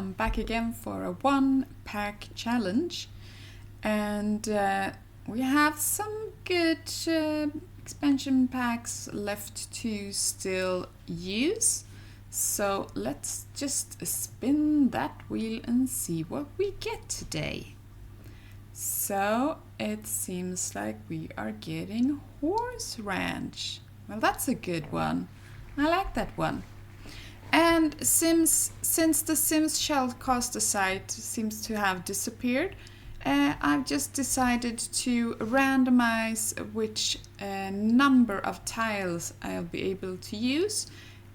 I'm back again for a 1-pack challenge, and we have some good expansion packs left to still use. So let's just spin that wheel and see what we get today. So it seems like we are getting Horse Ranch. Well, that's a good one. I like that one. And since the Sims Shellcaster site seems to have disappeared, I've just decided to randomize which number of tiles I'll be able to use.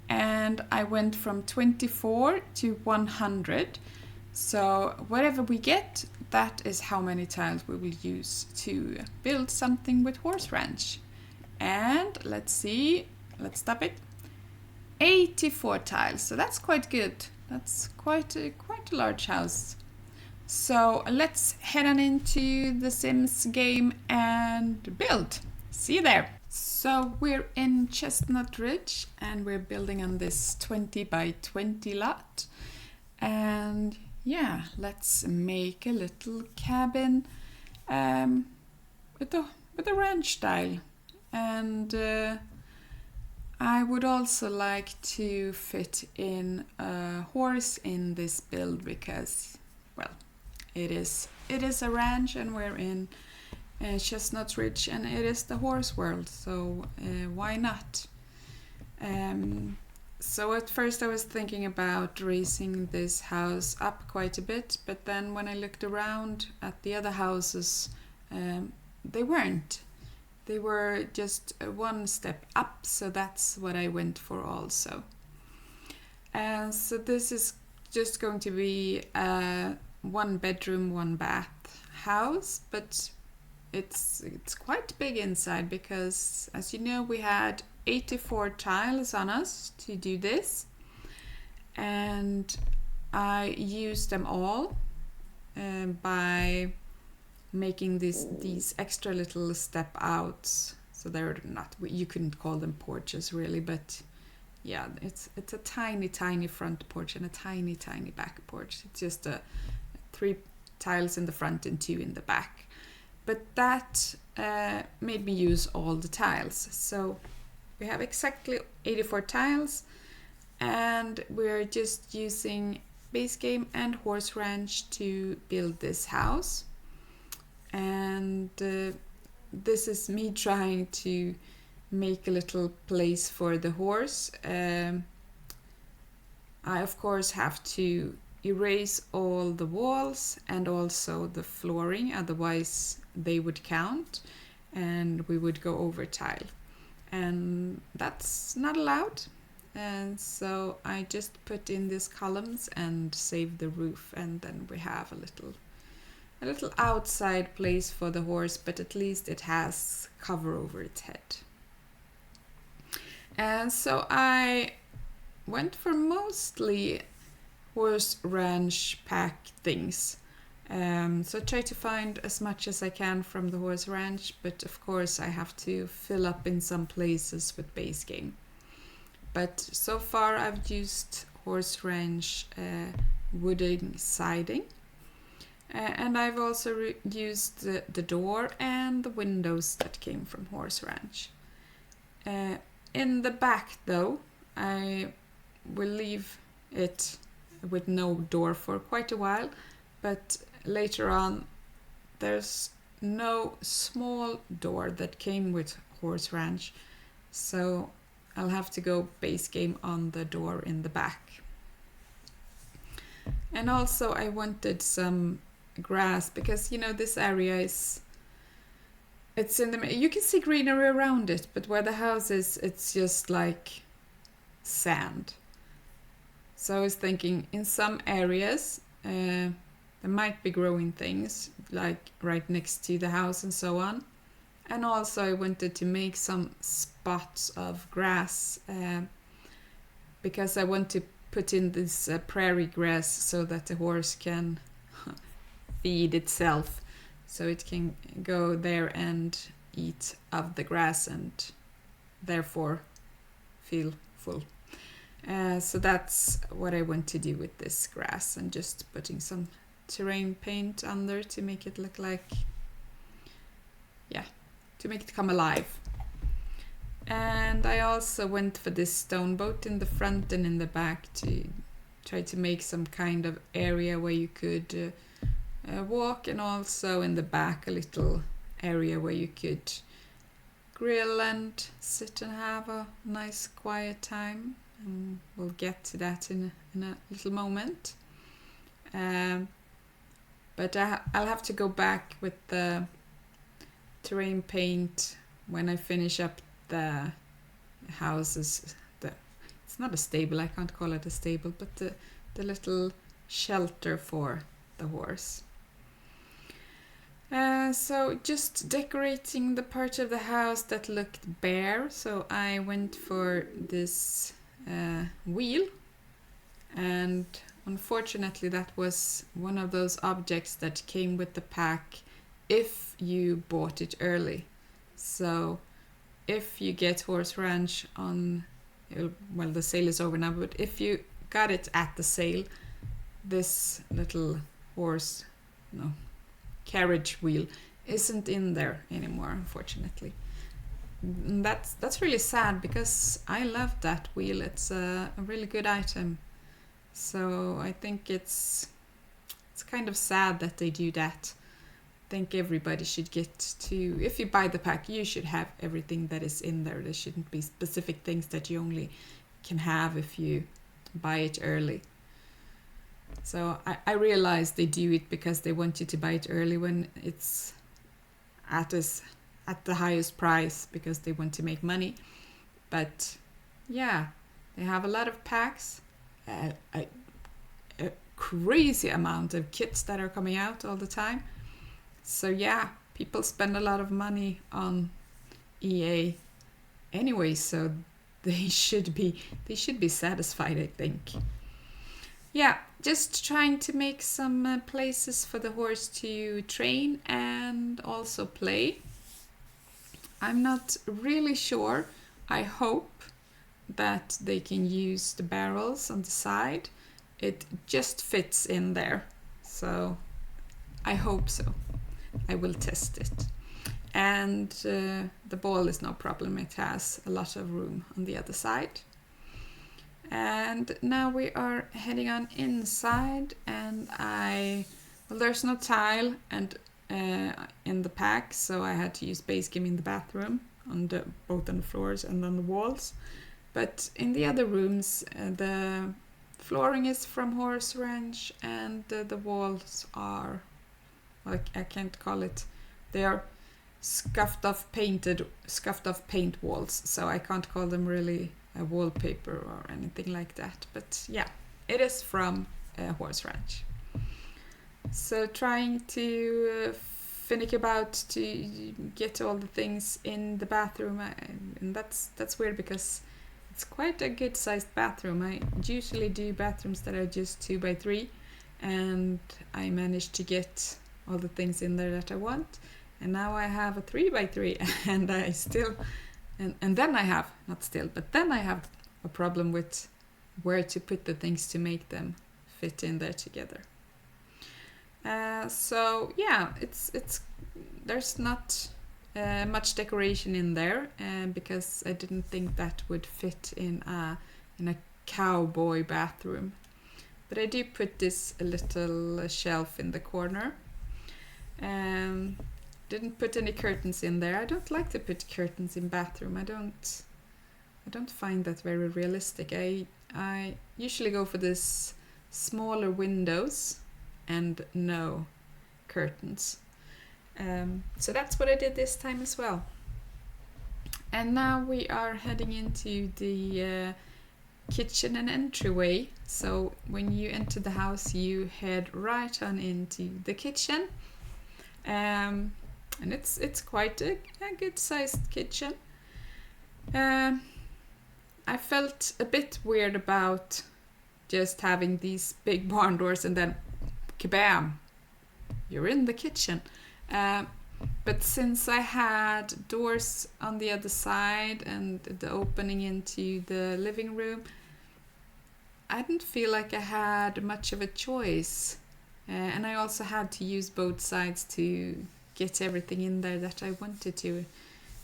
And I went from 24 to 100. So whatever we get, that is how many tiles we will use to build something with Horse Ranch. And let's see, let's stop it. 84 tiles, so that's quite good. That's quite a large house. So let's head on into the Sims game and build. See you there. So we're in Chestnut Ridge and we're building on this 20 by 20 lot. And yeah, let's make a little cabin with a ranch style. And I would also like to fit in a horse in this build because, well, it is a ranch and we're in Chestnut Ridge and it is the horse world, so why not? So at first I was thinking about raising this house up quite a bit, but then when I looked around at the other houses, they weren't. They were just one step up, so that's what I went for also. So this is just going to be a 1-bedroom, 1-bath house, but it's quite big inside because, as you know, we had 84 tiles on us to do this, and I used them all by making these extra little step outs. So they're not, you couldn't call them porches really, but yeah, it's a tiny front porch and a tiny back porch. It's just 3 tiles in the front and 2 in the back. But that made me use all the tiles. So we have exactly 84 tiles and we're just using base game and Horse Ranch to build this house. And this is me trying to make a little place for the horse. I of course have to erase all the walls and also the flooring, otherwise they would count and we would go over tile, and that's not allowed. And so I just put in these columns and save the roof, and then we have a little outside place for the horse, but at least it has cover over its head. And so I went for mostly Horse Ranch pack things. So I try to find as much as I can from the Horse Ranch, but of course I have to fill up in some places with base game. But so far I've used Horse Ranch wooden siding. And I've also used the door and the windows that came from Horse Ranch. In the back though, I will leave it with no door for quite a while, but later on there's no small door that came with Horse Ranch, so I'll have to go base game on the door in the back. And also I wanted some grass because, you know, this area it's in the, you can see greenery around it, but where the house is, it's just like sand. So I was thinking in some areas there might be growing things like right next to the house and so on. And also I wanted to make some spots of grass because I want to put in this prairie grass so that the horse can feed itself, so it can go there and eat of the grass and therefore feel full. So that's what I want to do with this grass, and just putting some terrain paint under to make it look like, to make it come alive. And I also went for this stone boat in the front and in the back to try to make some kind of area where you could walk, and also in the back a little area where you could grill and sit and have a nice quiet time. And we'll get to that in a little moment. But I'll have to go back with the terrain paint when I finish up the houses. It's not a stable, I can't call it a stable, but the little shelter for the horse. So just decorating the part of the house that looked bare. So I went for this wheel, and unfortunately that was one of those objects that came with the pack if you bought it early. So if you get Horse Ranch on, well, the sale is over now, but if you got it at the sale, this little carriage wheel isn't in there anymore, unfortunately. And that's really sad, because I love that wheel. It's a really good item. So I think it's kind of sad that they do that. I think everybody should get to, if you buy the pack, you should have everything that is in there. There shouldn't be specific things that you only can have if you buy it early. So I realize they do it because they want you to buy it early when it's at the highest price, because they want to make money. But yeah, they have a lot of packs, a crazy amount of kits that are coming out all the time. So yeah, people spend a lot of money on EA anyway, so they should be satisfied, I think. Yeah, just trying to make some places for the horse to train and also play. I'm not really sure. I hope that they can use the barrels on the side. It just fits in there. So I hope so. I will test it. And the ball is no problem. It has a lot of room on the other side. And now we are heading on inside, and there's no tile and in the pack, so I had to use base game in the bathroom, both on the floors and on the walls. But in the other rooms, the flooring is from Horse Ranch, and the walls are, well, I can't call it, they are scuffed off paint walls, so I can't call them really a wallpaper or anything like that. But yeah, it is from Horse Ranch. So trying to finick about to get all the things in the bathroom, and that's weird because it's quite a good sized bathroom. I usually do bathrooms that are just 2x3, and I managed to get all the things in there that I want. And now I have a 3x3, and I still, and then I have, not still, but then I have a problem with where to put the things to make them fit in there together. So yeah, there's not much decoration in there, because I didn't think that would fit in a cowboy bathroom. But I do put this little shelf in the corner. Didn't put any curtains in there. I don't like to put curtains in bathroom. I don't find that very realistic. I usually go for this smaller windows and no curtains. So that's what I did this time as well. And now we are heading into the kitchen and entryway. So when you enter the house, you head right on into the kitchen. And it's quite a good sized kitchen. I felt a bit weird about just having these big barn doors and then kabam, you're in the kitchen. But since I had doors on the other side and the opening into the living room, I didn't feel like I had much of a choice. And I also had to use both sides to get everything in there that I wanted to.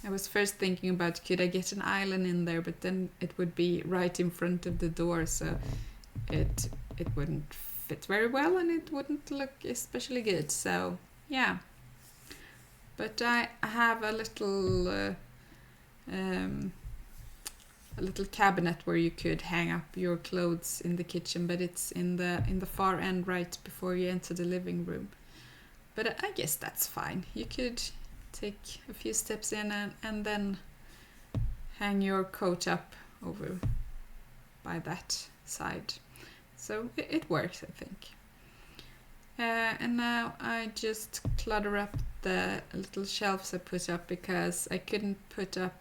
I was first thinking about could I get an island in there, but then it would be right in front of the door, so it wouldn't fit very well and it wouldn't look especially good. So yeah, but I have a little cabinet where you could hang up your clothes in the kitchen, but it's in the far end right before you enter the living room. But I guess that's fine. You could take a few steps in and then hang your coat up over by that side. So it works, I think. And now I just clutter up the little shelves I put up because I couldn't put up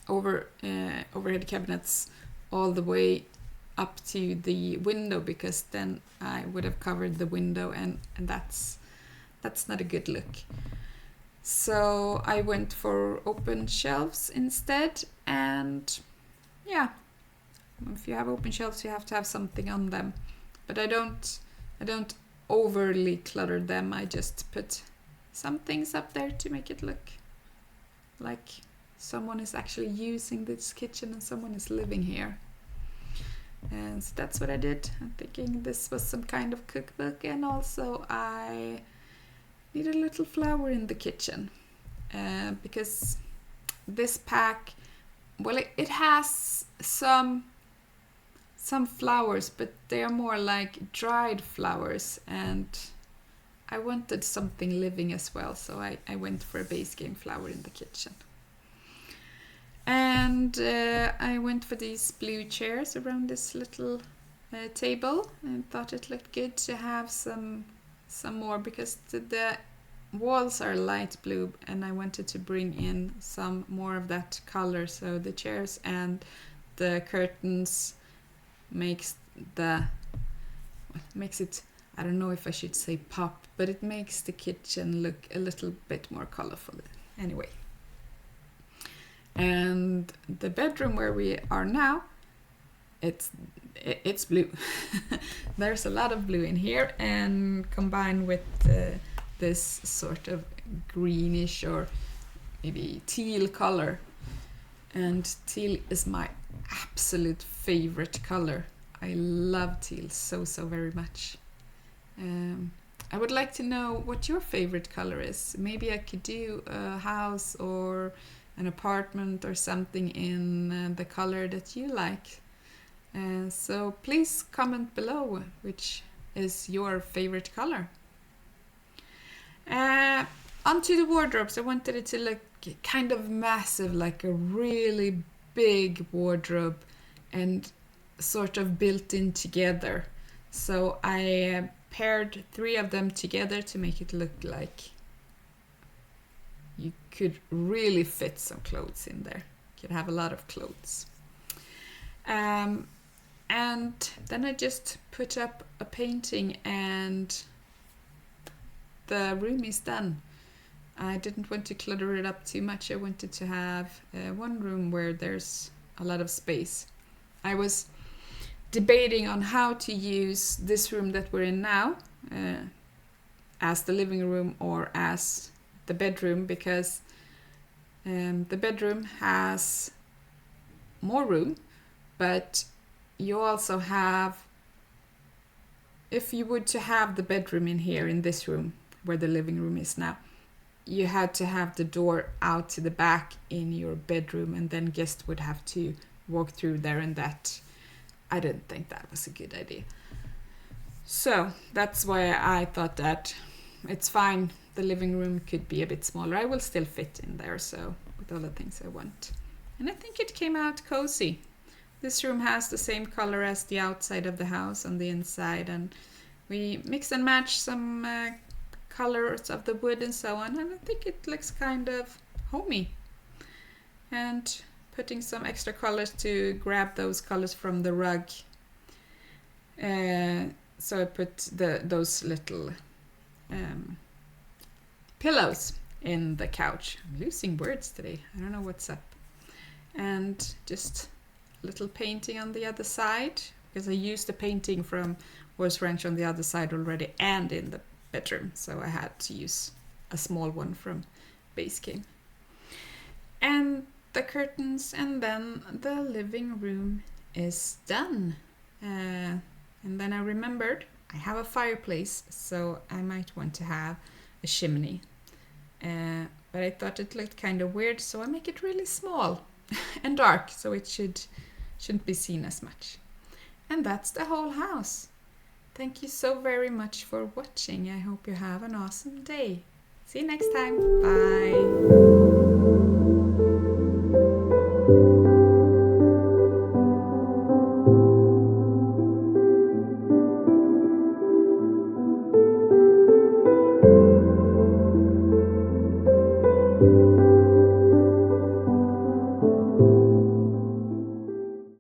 overhead cabinets all the way up to the window, because then I would have covered the window, and that's not a good look. So I went for open shelves instead, and yeah, if you have open shelves you have to have something on them, but I don't overly clutter them. I just put some things up there to make it look like someone is actually using this kitchen and someone is living here. And so that's what I did. I'm thinking this was some kind of cookbook, and also I need a little flower in the kitchen because this pack, well, it has some flowers, but they are more like dried flowers, and I wanted something living as well, so I went for a base game flower in the kitchen. And I went for these blue chairs around this little table, and thought it looked good to have some more, because the walls are light blue and I wanted to bring in some more of that color. So the chairs and the curtains makes it, I don't know if I should say pop, but it makes the kitchen look a little bit more colorful anyway. And the bedroom where we are now, it's blue. There's a lot of blue in here, and combined with this sort of greenish or maybe teal color. And teal is my absolute favorite color. I love teal so very much. I would like to know what your favorite color is. Maybe I could do a house or an apartment or something in the color that you like. So please comment below which is your favorite color. Onto the wardrobes. I wanted it to look kind of massive, like a really big wardrobe and sort of built in together. So I paired 3 of them together to make it look like you could really fit some clothes in there. You could have a lot of clothes. And then I just put up a painting and the room is done. I didn't want to clutter it up too much. I wanted to have one room where there's a lot of space. I was debating on how to use this room that we're in now as the living room or as the bedroom, because the bedroom has more room, but you also have, if you would to have the bedroom in here in this room where the living room is now, you had to have the door out to the back in your bedroom, and then guests would have to walk through there, and that I didn't think that was a good idea. So that's why I thought that it's fine, the living room could be a bit smaller. I will still fit in there, so with all the things I want. And I think it came out cozy. This room has the same color as the outside of the house on the inside, and we mix and match some colors of the wood and so on, and I think it looks kind of homey. And putting some extra colors to grab those colors from the rug. So I put those little pillows in the couch. I'm losing words today. I don't know what's up. And just little painting on the other side, because I used the painting from Horse Ranch on the other side already and in the bedroom, so I had to use a small one from Base Game. And the curtains, and then the living room is done. And then I remembered I have a fireplace, so I might want to have a chimney. But I thought it looked kind of weird, so I make it really small and dark, so it shouldn't be seen as much. And that's the whole house. Thank you so very much for watching. I hope you have an awesome day. See you next time. Bye.